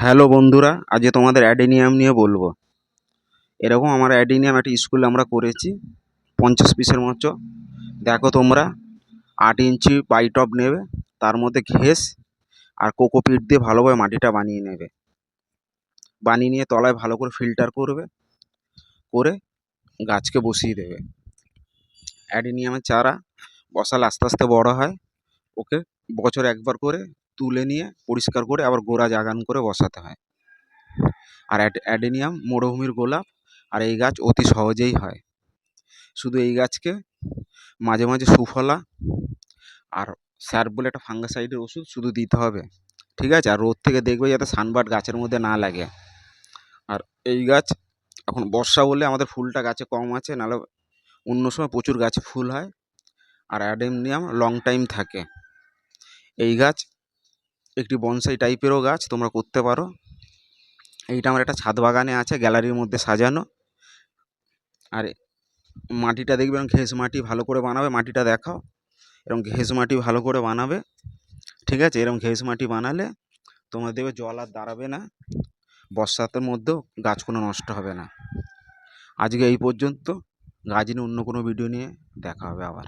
Hello বন্ধুরা, আজকে তোমাদের অ্যাডেনিয়াম নিয়ে বলবো। এরকম আমার অ্যাডেনিয়াম একটা স্কুলে আমরা করেছি 50 পিসের মতো। দেখো তোমরা 8 ইঞ্চি পাইটব নেবে, তার মধ্যে ঘেস আর কোকোপিট দিয়ে ভালোভাবে মাটিটা বানিয়ে নেবে। বানিয়ে নিয়ে তলায় ভালো করে ফিল্টার করবে, করে গাছকে বসিয়ে দেবে। অ্যাডেনিয়ামের চারা বসালে আস্তে আস্তে বড় হয়। ওকে বছরে একবার করে তুলে নিয়ে পরিষ্কার করে আবার গোড়া জাগান করে বসাতে হয়। আর অ্যাডেনিয়াম মরুভূমির গোলাপ, আর এই গাছ অতি সহজেই হয়। শুধু এই গাছকে মাঝে মাঝে সুফলা আর স্যারপ বলে একটা ফাঙ্গাসাইডের ওষুধ শুধু দিতে হবে, ঠিক আছে? আর রোদ থেকে দেখবে যাতে সানবার্ন গাছের মধ্যে না লাগে। আর এই গাছ এখন বর্ষা বলে আমাদের ফুলটা গাছে কম আছে, নাহলে অন্য সময় প্রচুর গাছে ফুল হয়। আর অ্যাডেনিয়াম লং টাইম থাকে। এই গাছ একটি বনসাই টাইপেরও গাছ, তোমরা করতে পারো। এইটা আমার একটা ছাদ বাগানে আছে, গ্যালারির মধ্যে সাজানো। আর মাটিটা দেখবে ঘেঁস মাটি ভালো করে বানাবে, মাটিটা দেখাও। এরকম ঘেঁস মাটি ভালো করে বানাবে, ঠিক আছে? এরকম ঘেঁস মাটি বানালে তোমরা দেখবে জল আর দাঁড়াবে না, বর্ষাতের মধ্যেও গাছ কোনো নষ্ট হবে না। আজকে এই পর্যন্ত। গাছ নিয়ে অন্য কোনো ভিডিও নিয়ে দেখা হবে আবার।